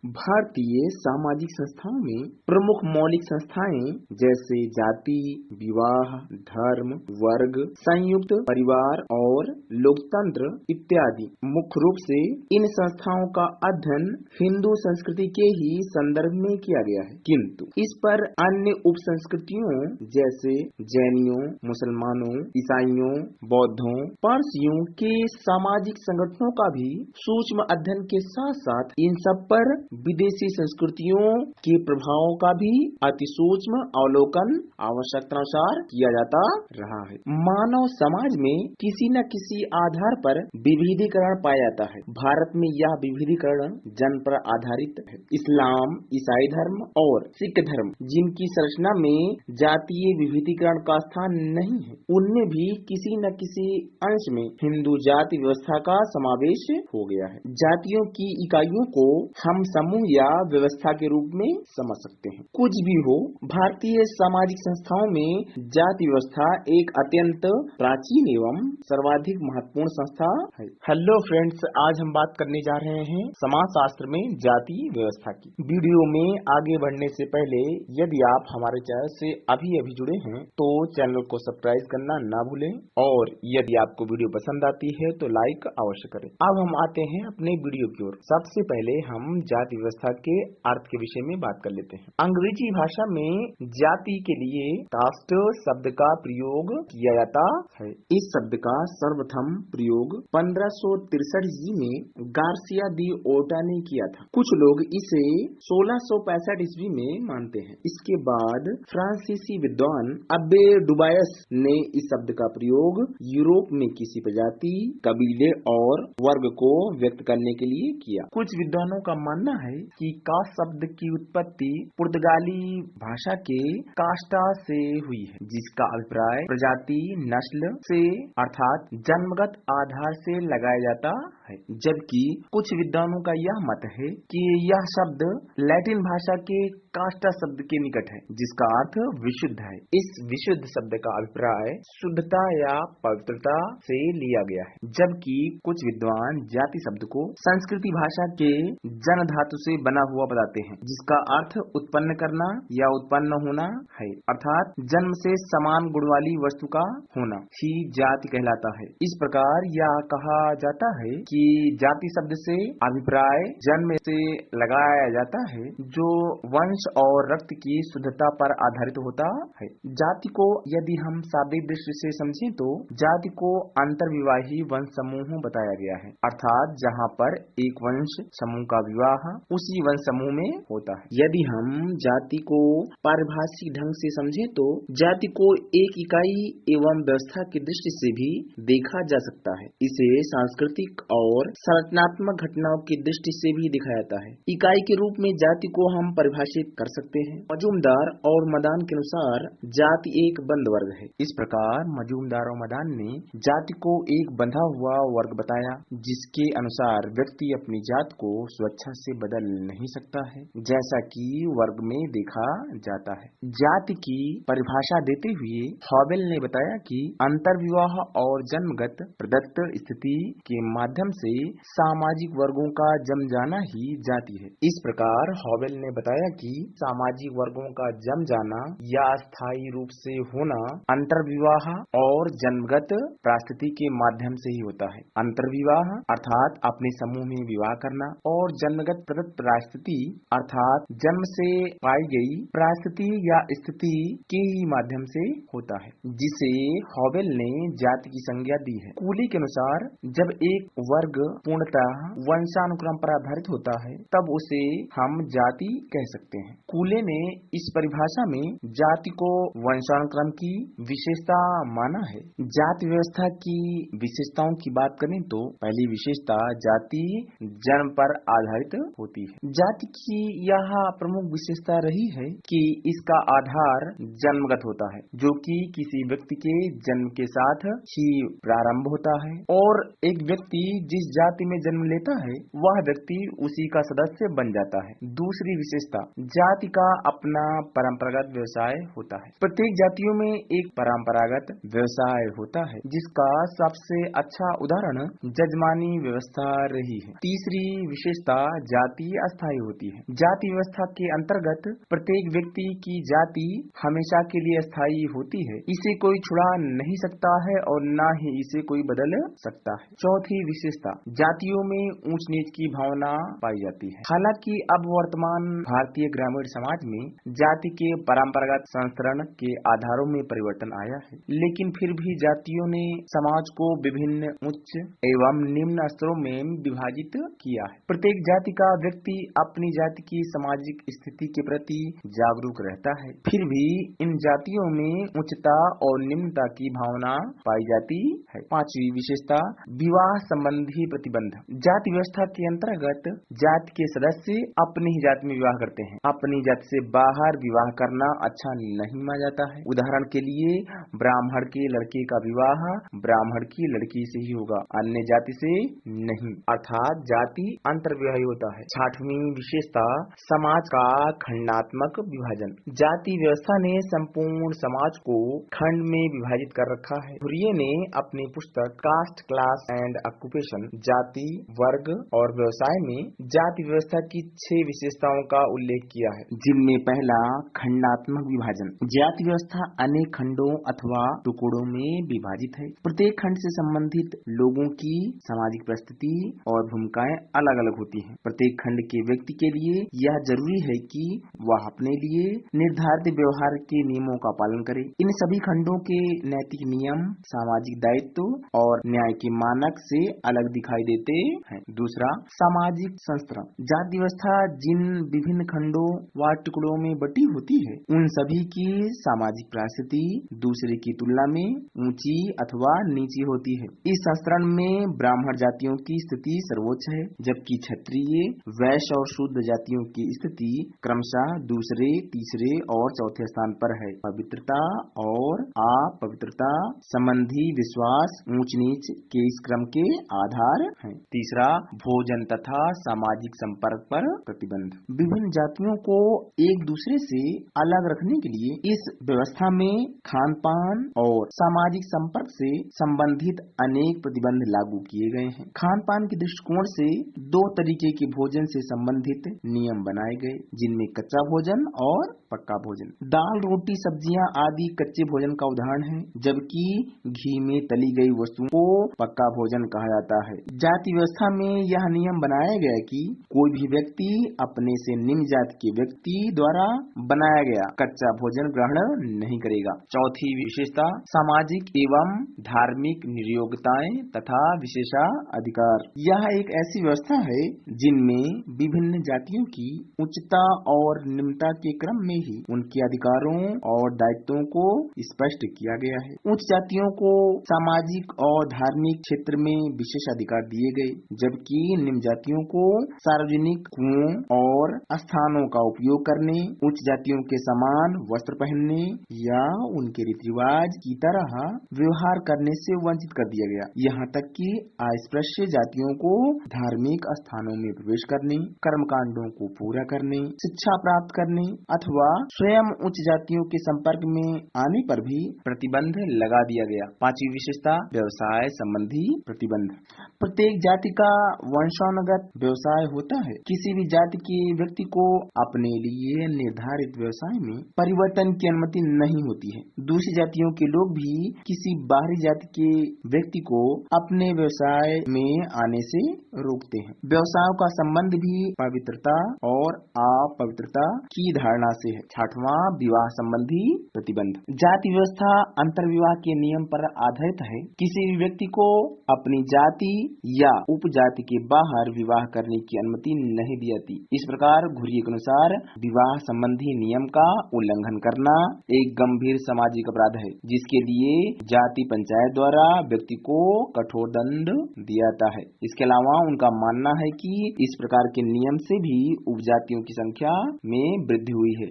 भारतीय सामाजिक संस्थाओं में प्रमुख मौलिक संस्थाएं जैसे जाति, विवाह, धर्म, वर्ग, संयुक्त परिवार और लोकतंत्र इत्यादि। मुख्य रूप से इन संस्थाओं का अध्ययन हिंदू संस्कृति के ही संदर्भ में किया गया है, किंतु इस पर अन्य उप संस्कृतियों जैसे जैनियों, मुसलमानों, ईसाइयों, बौद्धों, पारसियों के सामाजिक संगठनों का भी सूक्ष्म अध्ययन के साथ साथ इन सब पर विदेशी संस्कृतियों के प्रभावों का भी अति सूक्ष्म अवलोकन आवश्यकतानुसार किया जाता रहा है। मानव समाज में किसी न किसी आधार पर विविधीकरण पाया जाता है। भारत में यह विविधीकरण जन्म पर आधारित है। इस्लाम, ईसाई धर्म और सिख धर्म जिनकी संरचना में जातीय विविधीकरण का स्थान नहीं है, उनमें भी किसी न किसी अंश में हिंदू जाति व्यवस्था का समावेश हो गया है। जातियों की इकाइयों को हम समूह या व्यवस्था के रूप में समझ सकते हैं। कुछ भी हो, भारतीय सामाजिक संस्थाओं में जाति व्यवस्था एक अत्यंत प्राचीन एवं सर्वाधिक महत्वपूर्ण संस्था है। हेलो फ्रेंड्स, आज हम बात करने जा रहे हैं समाजशास्त्र में जाति व्यवस्था की। वीडियो में आगे बढ़ने से पहले यदि आप हमारे चैनल से अभी जुड़े हैं तो चैनल को सब्सक्राइब करना ना भूलें और यदि आपको वीडियो पसंद आती है तो लाइक अवश्य करें। अब हम आते हैं अपने वीडियो की ओर। सबसे पहले हम जाति व्यवस्था के अर्थ के विषय में बात कर लेते हैं। अंग्रेजी भाषा में जाति के लिए कास्ट शब्द का प्रयोग किया जाता है। इस शब्द का सर्वप्रथम प्रयोग 1563 ईस्वी में गार्सिया दी ओटा ने किया था। कुछ लोग इसे 1665 ईस्वी में मानते हैं। इसके बाद फ्रांसीसी विद्वान अब्बे डुबायस ने इस शब्द का प्रयोग यूरोप में किसी प्रजाति, कबीले और वर्ग को व्यक्त करने के लिए किया। कुछ विद्वानों का मानना है कि कास्ट शब्द की उत्पत्ति पुर्तगाली भाषा के कास्टा से हुई है, जिसका अभिप्राय प्रजाति, नस्ल से अर्थात जन्मगत आधार से लगाया जाता है। जबकि कुछ विद्वानों का यह मत है कि यह शब्द लैटिन भाषा के कास्टा शब्द के निकट है, जिसका अर्थ विशुद्ध है। इस विशुद्ध शब्द का अभिप्राय शुद्धता या पवित्रता से लिया गया है। जबकि कुछ विद्वान जाति शब्द को संस्कृति भाषा के जन धातु से बना हुआ बताते हैं, जिसका अर्थ उत्पन्न करना या उत्पन्न होना है, अर्थात जन्म से समान गुण वाली वस्तु का होना ही जाति कहलाता है। इस प्रकार यह कहा जाता है कि जाति शब्द से अभिप्राय जन्म से लगाया जाता है, जो वंश और रक्त की शुद्धता पर आधारित होता है। जाति को यदि हम शाब्दिक दृष्टि से समझें तो जाति को अंतर्विवाही वंश समूह बताया गया है, अर्थात जहाँ पर एक वंश समूह का विवाह उसी वंश समूह में होता है। यदि हम जाति को पारिभाषिक ढंग से समझें तो जाति को एक इकाई एवं व्यवस्था की दृष्टि से भी देखा जा सकता है। इसे सांस्कृतिक और संरचनात्मक घटनाओं की दृष्टि से भी दिखाया जाता है। इकाई के रूप में जाति को हम परिभाषित कर सकते हैं। मजूमदार और मदान के अनुसार जाति एक बंद वर्ग है। इस प्रकार मजूमदार और मदान ने जाति को एक बंधा हुआ वर्ग बताया, जिसके अनुसार व्यक्ति अपनी जात को स्वेच्छा से बदल नहीं सकता है, जैसा कि वर्ग में देखा जाता है। जाति की परिभाषा देते हुए हॉवेल ने बताया कि अंतर्विवाह और जन्मगत प्रदत्त स्थिति के माध्यम से सामाजिक वर्गों का जम जाना ही जाति है। इस प्रकार हॉवेल ने बताया कि सामाजिक वर्गों का जम जाना या स्थायी रूप से होना अंतर्विवाह और जन्मगत परिस्थिति के माध्यम से ही होता है। अंतर्विवाह अर्थात अपने समूह में विवाह करना और जन्मगत प्रदत्त परिस्थिति अर्थात जन्म से पाई गई परिस्थिति या स्थिति के ही माध्यम से होता है, जिसे हॉवेल ने जाति की संज्ञा दी है। कूली के अनुसार जब एक वर्ग पूर्णतः वंशानुक्रम पर आधारित होता है तब उसे हम जाति कह सकते हैं। कूले ने इस परिभाषा में जाति को वंशानुक्रम की विशेषता माना है। जाति व्यवस्था की विशेषताओं की बात करें तो पहली विशेषता जाति जन्म पर आधारित होती है। जाति की यह प्रमुख विशेषता रही है कि इसका आधार जन्मगत होता है, जो कि किसी व्यक्ति के जन्म के साथ ही प्रारंभ होता है और एक व्यक्ति जिस जाति में जन्म लेता है वह व्यक्ति उसी का सदस्य बन जाता है। दूसरी विशेषता जाति का अपना परंपरागत व्यवसाय होता है। प्रत्येक जातियों में एक परंपरागत व्यवसाय होता है, जिसका सबसे अच्छा उदाहरण जजमानी व्यवस्था रही है। तीसरी विशेषता जाति अस्थायी होती है। जाति व्यवस्था के अंतर्गत प्रत्येक व्यक्ति की जाति हमेशा के लिए अस्थायी होती है। इसे कोई छुड़ा नहीं सकता है और न ही इसे कोई बदल सकता है। चौथी विशेषता, जातियों में ऊंच नीच की भावना पाई जाती है। हालांकि अब वर्तमान भारतीय ग्रामीण समाज में जाति के परंपरागत संस्करण के आधारों में परिवर्तन आया है, लेकिन फिर भी जातियों ने समाज को विभिन्न उच्च एवं निम्न स्तरों में विभाजित किया है। प्रत्येक जाति का व्यक्ति अपनी जाति की सामाजिक स्थिति के प्रति जागरूक रहता है। फिर भी इन जातियों में उच्चता और निम्नता की भावना पाई जाती है। पांचवी विशेषता, विवाह संबंधी प्रतिबंध। जाति व्यवस्था के अंतर्गत जाति के सदस्य अपनी ही जाति में विवाह करते हैं। अपनी जाति से बाहर विवाह करना अच्छा नहीं माना जाता है। उदाहरण के लिए ब्राह्मण के लड़के का विवाह ब्राह्मण की लड़की से ही होगा, अन्य जाति से नहीं, अर्थात जाति अंतर्विवाही होता है। छठवीं विशेषता, समाज का खंडात्मक विभाजन। जाति व्यवस्था ने संपूर्ण समाज को खंड में विभाजित कर रखा है। फुरिये ने अपनी पुस्तक कास्ट, क्लास एंड ऑक्यूपेशन, जाति, वर्ग और व्यवसाय में जाति व्यवस्था की 6 विशेषताओं का उल्लेख किया है, जिनमें पहला खंडात्मक विभाजन। जाति व्यवस्था अनेक खंडों अथवा टुकड़ों में विभाजित है। प्रत्येक खंड से संबंधित लोगों की सामाजिक परिस्थिति और भूमिकाएं अलग अलग होती हैं। प्रत्येक खंड के व्यक्ति के लिए यह जरूरी है कि वह अपने लिए निर्धारित व्यवहार के नियमों का पालन करे। इन सभी खंडों के नैतिक नियम, सामाजिक दायित्व और न्याय के मानक से अलग दिखाई देते हैं। दूसरा, सामाजिक संस्करण। जाति व्यवस्था जिन विभिन्न खंडों व टुकड़ों में बटी होती है, उन सभी की सामाजिक परिस्थिति दूसरे की तुलना में ऊंची अथवा नीची होती है। इस संस्करण में ब्राह्मण जातियों की स्थिति सर्वोच्च है, जबकि क्षत्रिय, वैश्य और शूद्र जातियों की स्थिति क्रमशः दूसरे, तीसरे और चौथे स्थान पर है। पवित्रता और अपवित्रता संबंधी विश्वास ऊंच नीच के इस क्रम के आधार हैं। तीसरा, भोजन तथा सामाजिक संपर्क पर प्रतिबंध। विभिन्न जातियों को एक दूसरे से अलग रखने के लिए इस व्यवस्था में खान पान और सामाजिक संपर्क से संबंधित अनेक प्रतिबंध लागू किए गए हैं। खान पान के दृष्टिकोण से 2 तरीके के भोजन से संबंधित नियम बनाए गए, जिनमें कच्चा भोजन और पक्का भोजन। दाल, रोटी, सब्जियां आदि कच्चे भोजन का उदाहरण है, जबकि घी में तली गई वस्तुओं को पक्का भोजन कहा जाता है। जाति व्यवस्था में यह नियम बनाया गया कि कोई भी व्यक्ति अपने से निम्न जाति के व्यक्ति द्वारा बनाया गया कच्चा भोजन ग्रहण नहीं करेगा। चौथी विशेषता, सामाजिक एवं धार्मिक नियोक्ताएं तथा विशेषाधिकार। यह एक ऐसी व्यवस्था है जिनमें विभिन्न जातियों की उच्चता और निम्नता के क्रम में ही उनके अधिकारों और दायित्वों को स्पष्ट किया गया है। उच्च जातियों को सामाजिक और धार्मिक क्षेत्र में विशेष अधिकार दिए गए, जबकि निम्न जातियों को सार्वजनिक कुओं और स्थानों का उपयोग करने, उच्च जातियों के समान वस्त्र पहनने या उनके रीति रिवाज की तरह व्यवहार करने से वंचित कर दिया गया। यहाँ तक कि अस्पृश्य जातियों को धार्मिक स्थानों में प्रवेश करने, कर्मकांडों को पूरा करने, शिक्षा प्राप्त करने अथवा स्वयं उच्च जातियों के संपर्क में आने पर भी प्रतिबंध लगा दिया गया। पांचवी विशेषता, व्यवसाय संबंधी प्रतिबंध। प्रत्येक जाति का वंशानुगत व्यवसाय होता है। किसी भी जाति के व्यक्ति को अपने लिए निर्धारित व्यवसाय में परिवर्तन की अनुमति नहीं होती है। दूसरी जातियों के लोग भी किसी बाहरी जाति के व्यक्ति को अपने व्यवसाय में आने से रोकते हैं। व्यवसायों का संबंध भी पवित्रता और अपवित्रता की धारणा से है। छठवां, विवाह संबंधी प्रतिबंध। जाति व्यवस्था अंतर्विवाह के नियम पर आधारित है। किसी भी व्यक्ति को अपनी जाति या उपजाति के बाहर विवाह करने की अनुमति नहीं दी जाती। इस प्रकार घुरिये के अनुसार विवाह संबंधी नियम का उल्लंघन करना एक गंभीर सामाजिक अपराध है, जिसके लिए जाति पंचायत द्वारा व्यक्ति को कठोर दंड दिया जाता है। इसके अलावा उनका मानना है कि इस प्रकार के नियम से भी उपजातियों की संख्या में वृद्धि हुई है।